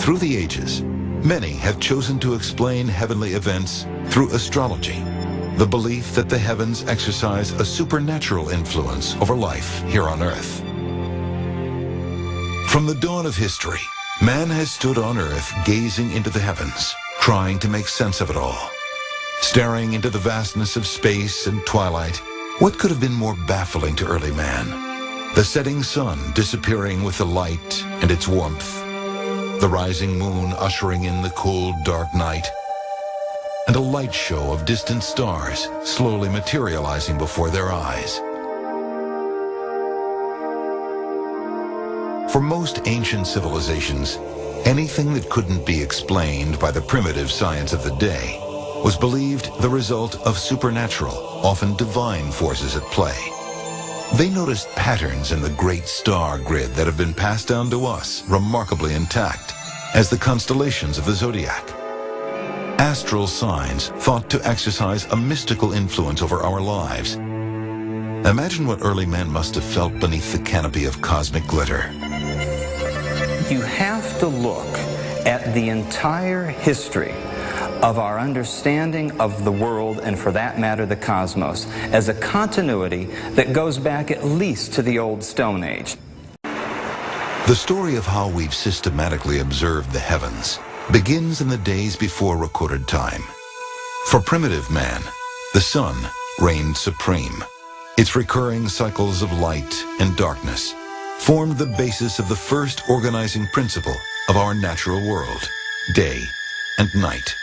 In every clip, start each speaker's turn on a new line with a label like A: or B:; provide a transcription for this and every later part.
A: Through the ages, many have chosen to explain heavenly events through astrology, the belief that the heavens exercise a supernatural influence over life here on Earth. From the dawn of history, man has stood on Earth gazing into the heavens, trying to make sense of it all. Staring into the vastness of space and twilight, what could have been more baffling to early man? The setting sun disappearing with the light and its warmth, the rising moon ushering in the cold, dark night, and a light show of distant stars slowly materializing before their eyes. For most ancient civilizations, anything that couldn't be explained by the primitive science of the day was believed the result of supernatural, often divine forces at play. They noticed patterns in the great star grid that have been passed down to us remarkably intact as the constellations of the zodiac. Astral signs thought to exercise a mystical influence over our lives. Imagine what early men must have felt beneath the canopy of cosmic glitter.
B: You have to look at the entire history of our understanding of the world, and for that matter the cosmos, as a continuity that goes back at least to the old Stone Age.
A: The story of how we've systematically observed the heavens begins in the days before recorded time. For primitive man, the sun reigned supreme. Its recurring cycles of light and darkness formed the basis of the first organizing principle of our natural world, day and night.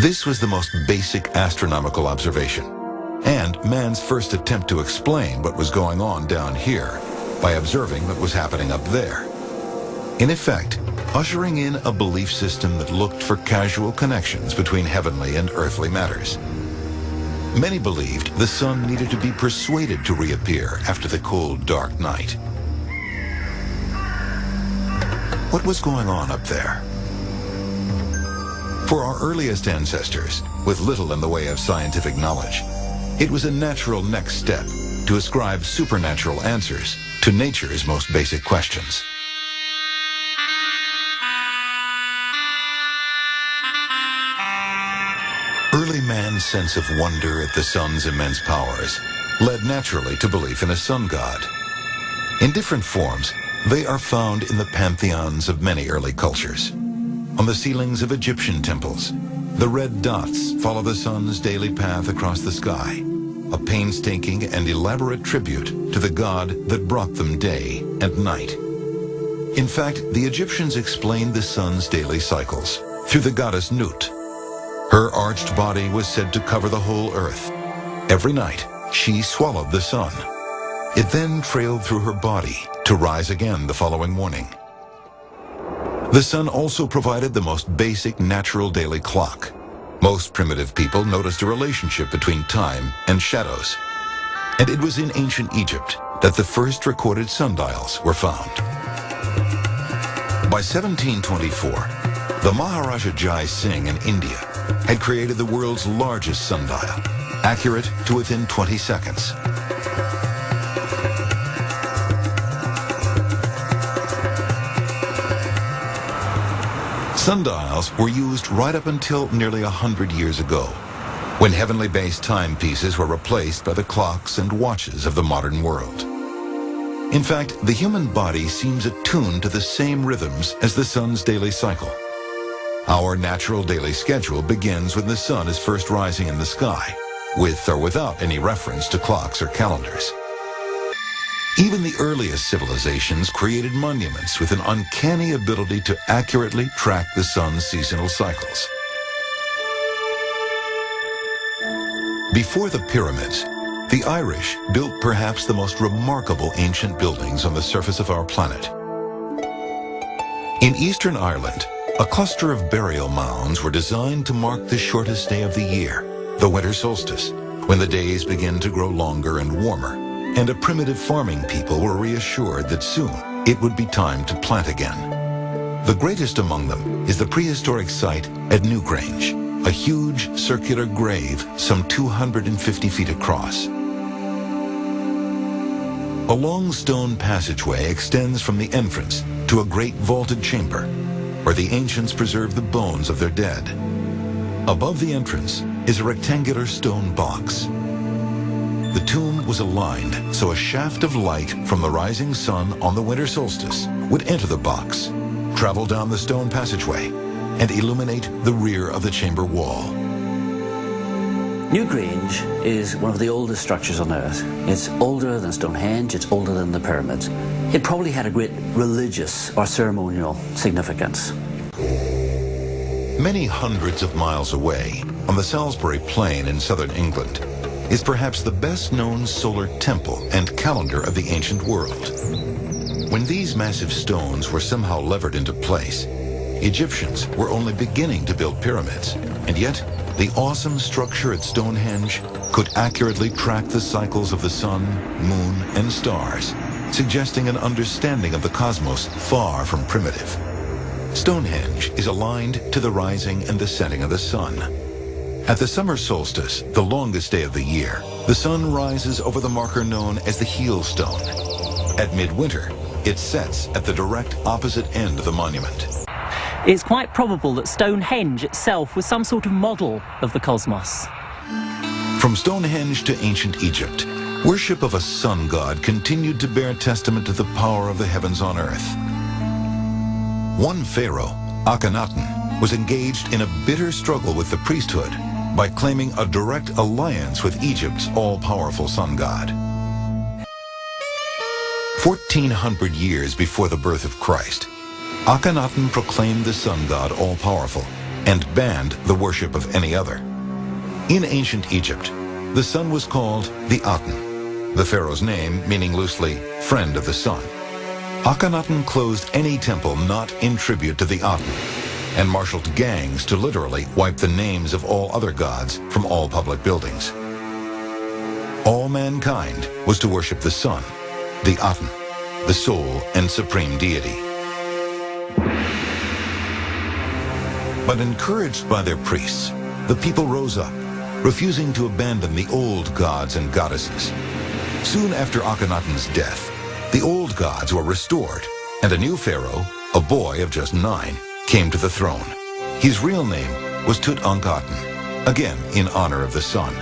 A: This was the most basic astronomical observation, and man's first attempt to explain what was going on down here by observing what was happening up there. In effect, ushering in a belief system that looked for casual connections between heavenly and earthly matters. Many believed the sun needed to be persuaded to reappear after the cold, dark night. What was going on up there? For our earliest ancestors, with little in the way of scientific knowledge, it was a natural next step to ascribe supernatural answers to nature's most basic questions. Early man's sense of wonder at the sun's immense powers led naturally to belief in a sun god. In different forms, they are found in the pantheons of many early cultures. On the ceilings of Egyptian temples, the red dots follow the sun's daily path across the sky, a painstaking and elaborate tribute to the god that brought them day and night. In fact, the Egyptians explained the sun's daily cycles through the goddess Nut. Her arched body was said to cover the whole earth. Every night, she swallowed the sun. It then trailed through her body to rise again the following morning. The sun also provided the most basic natural daily clock. Most primitive people noticed a relationship between time and shadows. And it was in ancient Egypt that the first recorded sundials were found. By 1724, the Maharaja Jai Singh in India had created the world's largest sundial, accurate to within 20 seconds. Sundials were used right up until nearly 100 years ago, when heavenly-based timepieces were replaced by the clocks and watches of the modern world. In fact, the human body seems attuned to the same rhythms as the sun's daily cycle. Our natural daily schedule begins when the sun is first rising in the sky, with or without any reference to clocks or calendars. Even the earliest civilizations created monuments with an uncanny ability to accurately track the sun's seasonal cycles. Before the pyramids, the Irish built perhaps the most remarkable ancient buildings on the surface of our planet. In Eastern Ireland, a cluster of burial mounds were designed to mark the shortest day of the year, the winter solstice, when the days begin to grow longer and warmer, and a primitive farming people were reassured that soon it would be time to plant again. The greatest among them is the prehistoric site at Newgrange, a huge circular grave some 250 feet across. A long stone passageway extends from the entrance to a great vaulted chamber. where the ancients preserved the bones of their dead. Above the entrance is a rectangular stone box. The tomb was aligned so a shaft of light from the rising sun on the winter solstice would enter the box, travel down the stone passageway, and illuminate the rear of the chamber wall.
C: Newgrange is one of the oldest structures on Earth. It's older than Stonehenge, it's older than the pyramids. It probably had a great religious or ceremonial significance.
A: Many hundreds of miles away, on the Salisbury Plain in southern England, is perhaps the best-known solar temple and calendar of the ancient world. When these massive stones were somehow levered into place, Egyptians were only beginning to build pyramids, and yet the awesome structure at Stonehenge could accurately track the cycles of the sun, moon, and stars, suggesting an understanding of the cosmos far from primitive. Stonehenge is aligned to the rising and the setting of the sun. At the summer solstice, the longest day of the year, the sun rises over the marker known as the heel stone. At midwinter, it sets at the direct opposite end of the monument.
D: It's quite probable that Stonehenge itself was some sort of model of the cosmos.
A: From Stonehenge to ancient Egypt, worship of a sun god continued to bear testament to the power of the heavens on earth. One pharaoh, Akhenaten, was engaged in a bitter struggle with the priesthood by claiming a direct alliance with Egypt's all-powerful sun god. 1400 years before the birth of Christ, Akhenaten proclaimed the sun god all-powerful and banned the worship of any other. In ancient Egypt, the sun was called the Aten, the pharaoh's name meaning loosely, friend of the sun. Akhenaten closed any temple not in tribute to the Aten and marshaled gangs to literally wipe the names of all other gods from all public buildings. All mankind was to worship the sun, the Aten, the sole and supreme deity. But encouraged by their priests, the people rose up, refusing to abandon the old gods and goddesses. Soon after Akhenaten's death, the old gods were restored, and a new pharaoh, a boy of just 9, came to the throne. His real name was Tutankhaten, again in honor of the sun.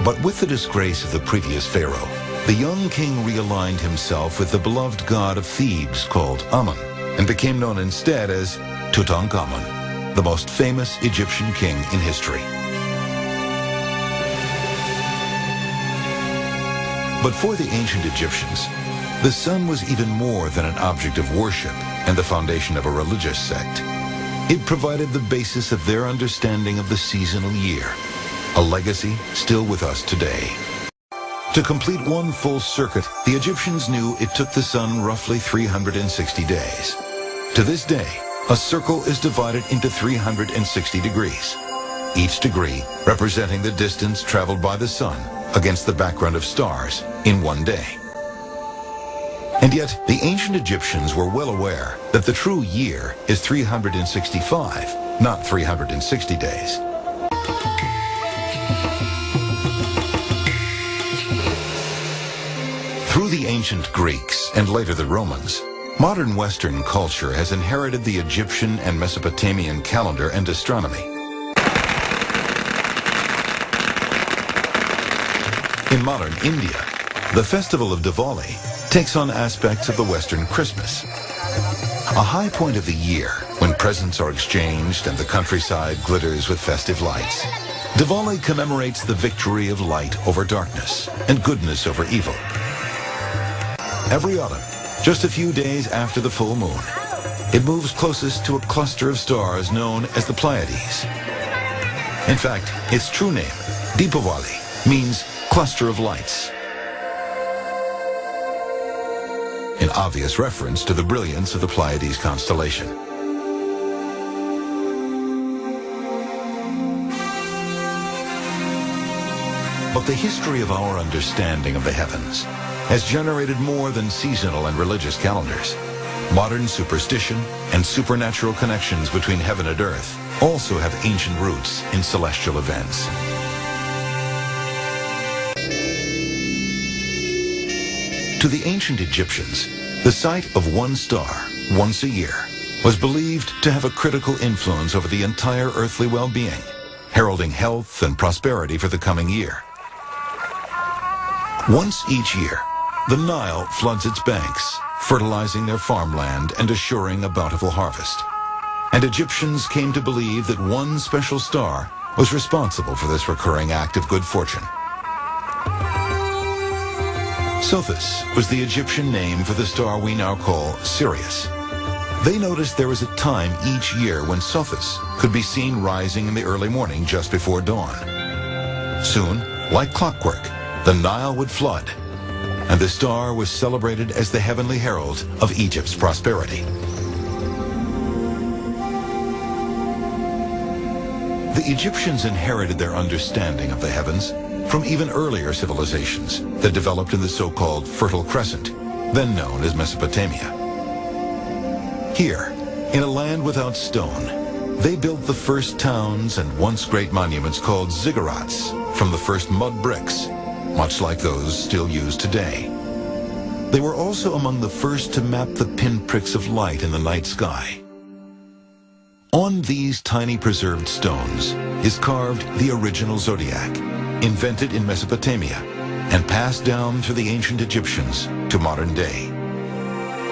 A: But with the disgrace of the previous pharaoh, the young king realigned himself with the beloved god of Thebes called Amun, and became known instead as Tutankhamun, the most famous Egyptian king in history. But for the ancient Egyptians, the sun was even more than an object of worship and the foundation of a religious sect. It provided the basis of their understanding of the seasonal year, a legacy still with us today. To complete one full circuit, the Egyptians knew it took the sun roughly 360 days. To this day, a circle is divided into 360 degrees, each degree representing the distance traveled by the sun against the background of stars in one day. And yet, the ancient Egyptians were well aware that the true year is 365, not 360 days. Through the ancient Greeks and later the Romans, modern Western culture has inherited the Egyptian and Mesopotamian calendar and astronomy. In modern India, the festival of Diwali takes on aspects of the Western Christmas. A high point of the year when presents are exchanged and the countryside glitters with festive lights. Diwali commemorates the victory of light over darkness and goodness over evil. Every autumn, just a few days after the full moon, it moves closest to a cluster of stars known as the Pleiades. In fact, its true name, Deepavali, means cluster of lights, an obvious reference to the brilliance of the Pleiades constellation. But the history of our understanding of the heavens has generated more than seasonal and religious calendars. Modern superstition and supernatural connections between heaven and earth also have ancient roots in celestial events. To the ancient Egyptians, the sight of one star once a year was believed to have a critical influence over the entire earthly well-being, heralding health and prosperity for the coming year. Once each year, the Nile floods its banks, fertilizing their farmland and assuring a bountiful harvest. And Egyptians came to believe that one special star was responsible for this recurring act of good fortune. Sothis was the Egyptian name for the star we now call Sirius. They noticed there was a time each year when Sothis could be seen rising in the early morning just before dawn. Soon, like clockwork, the Nile would flood, and the star was celebrated as the heavenly herald of Egypt's prosperity. The Egyptians inherited their understanding of the heavens from even earlier civilizations that developed in the so-called Fertile Crescent, then known as Mesopotamia. Here, in a land without stone, they built the first towns and once great monuments called ziggurats from the first mud bricks, much like those still used today. They were also among the first to map the pinpricks of light in the night sky. On these tiny preserved stones is carved the original zodiac, invented in Mesopotamia and passed down through the ancient Egyptians to modern day.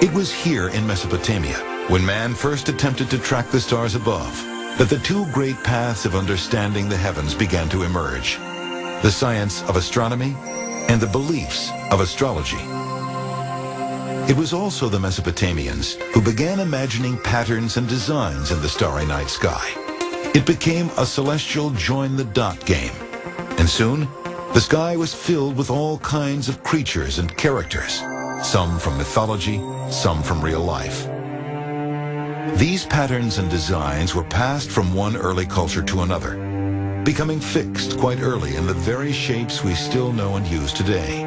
A: It was here in Mesopotamia, when man first attempted to track the stars above, that the two great paths of understanding the heavens began to emerge: the science of astronomy and the beliefs of astrology. It was also the Mesopotamians who began imagining patterns and designs in the starry night sky. It became a celestial join-the-dot game, and soon the sky was filled with all kinds of creatures and characters, some from mythology, some from real life. These patterns and designs were passed from one early culture to another, becoming fixed quite early in the very shapes we still know and use today.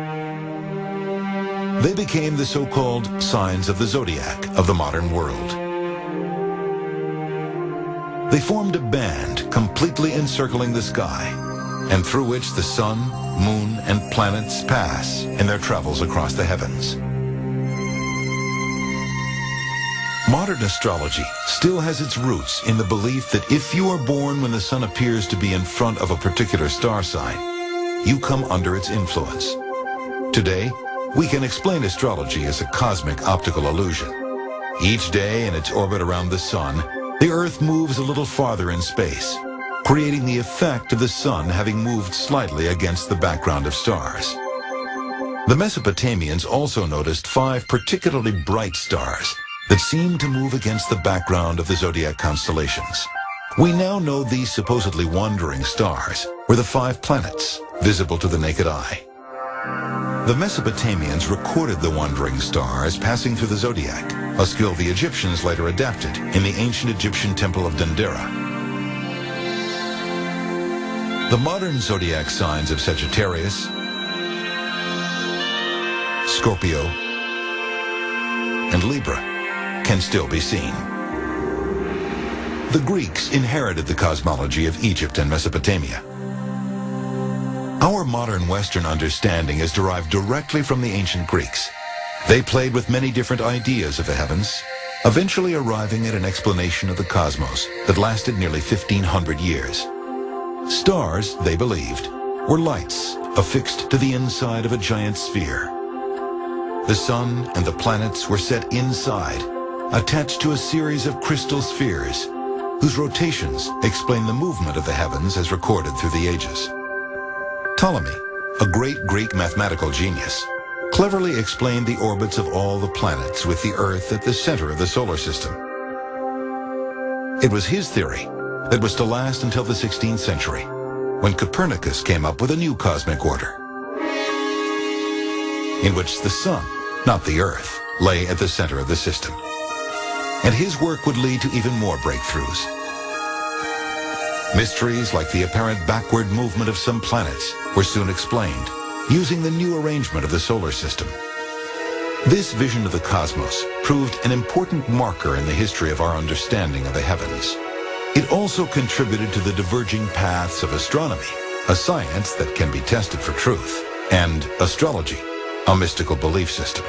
A: They became the so-called signs of the zodiac of the modern world. They formed a band completely encircling the sky, and through which the sun, moon, and planets pass in their travels across the heavens. Modern astrology still has its roots in the belief that if you are born when the sun appears to be in front of a particular star sign, you come under its influence. Today, we can explain astrology as a cosmic optical illusion. Each day in its orbit around the sun, the Earth moves a little farther in space, creating the effect of the sun having moved slightly against the background of stars. The Mesopotamians also noticed 5 particularly bright stars that seemed to move against the background of the zodiac constellations. We now know these supposedly wandering stars were the 5 planets visible to the naked eye. The Mesopotamians recorded the wandering stars passing through the zodiac, a skill the Egyptians later adapted in the ancient Egyptian temple of Dendera. The modern zodiac signs of Sagittarius, Scorpio, and Libra can still be seen. The Greeks inherited the cosmology of Egypt and Mesopotamia. Our modern Western understanding is derived directly from the ancient Greeks. They played with many different ideas of the heavens, eventually arriving at an explanation of the cosmos that lasted nearly 1,500 years. Stars, they believed, were lights affixed to the inside of a giant sphere. The sun and the planets were set inside, attached to a series of crystal spheres, whose rotations explain the movement of the heavens as recorded through the ages. Ptolemy, a great Greek mathematical genius, cleverly explained the orbits of all the planets with the Earth at the center of the solar system. It was his theory that was to last until the 16th century, when Copernicus came up with a new cosmic order, in which the sun, not the Earth, lay at the center of the system. And his work would lead to even more breakthroughs. Mysteries like the apparent backward movement of some planets were soon explained, using the new arrangement of the solar system. This vision of the cosmos proved an important marker in the history of our understanding of the heavens. It also contributed to the diverging paths of astronomy, a science that can be tested for truth, and astrology, a mystical belief system.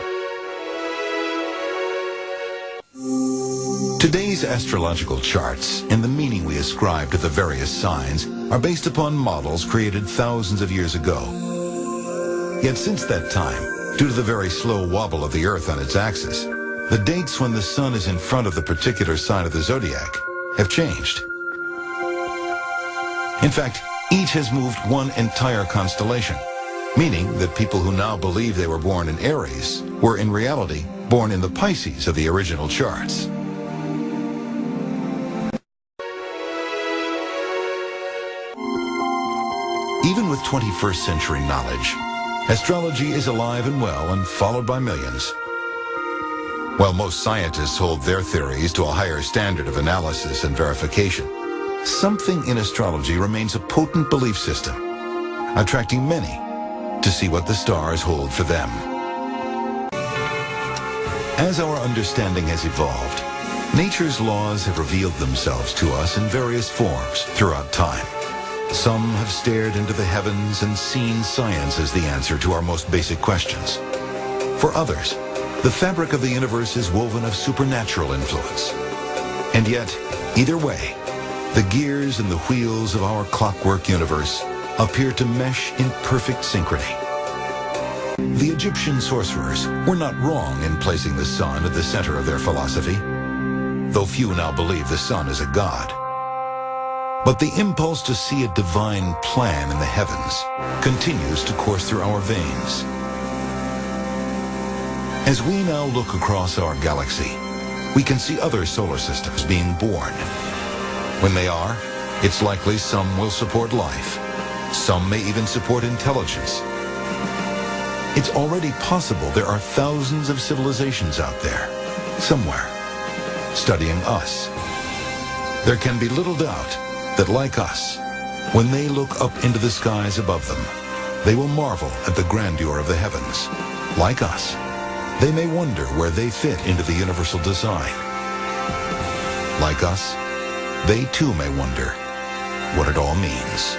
A: Today's astrological charts and the meaning we ascribe to the various signs are based upon models created thousands of years ago. Yet since that time, due to the very slow wobble of the Earth on its axis, the dates when the sun is in front of the particular sign of the zodiac have changed. In fact, each has moved one entire constellation, meaning that people who now believe they were born in Aries were in reality born in the Pisces of the original charts. Even with 21st century knowledge, astrology is alive and well and followed by millions. While most scientists hold their theories to a higher standard of analysis and verification, something in astrology remains a potent belief system, attracting many to see what the stars hold for them. As our understanding has evolved, nature's laws have revealed themselves to us in various forms throughout time. Some have stared into the heavens and seen science as the answer to our most basic questions. For others, the fabric of the universe is woven of supernatural influence. And yet, either way, the gears and the wheels of our clockwork universe appear to mesh in perfect synchrony. The Egyptian sorcerers were not wrong in placing the sun at the center of their philosophy, though few now believe the sun is a god. But the impulse to see a divine plan in the heavens continues to course through our veins. As we now look across our galaxy, we can see other solar systems being born. When they are, it's likely some will support life. Some may even support intelligence. It's already possible there are thousands of civilizations out there, somewhere, studying us. There can be little doubt that, like us, when they look up into the skies above them, they will marvel at the grandeur of the heavens. Like us, they may wonder where they fit into the universal design. Like us, they too may wonder what it all means.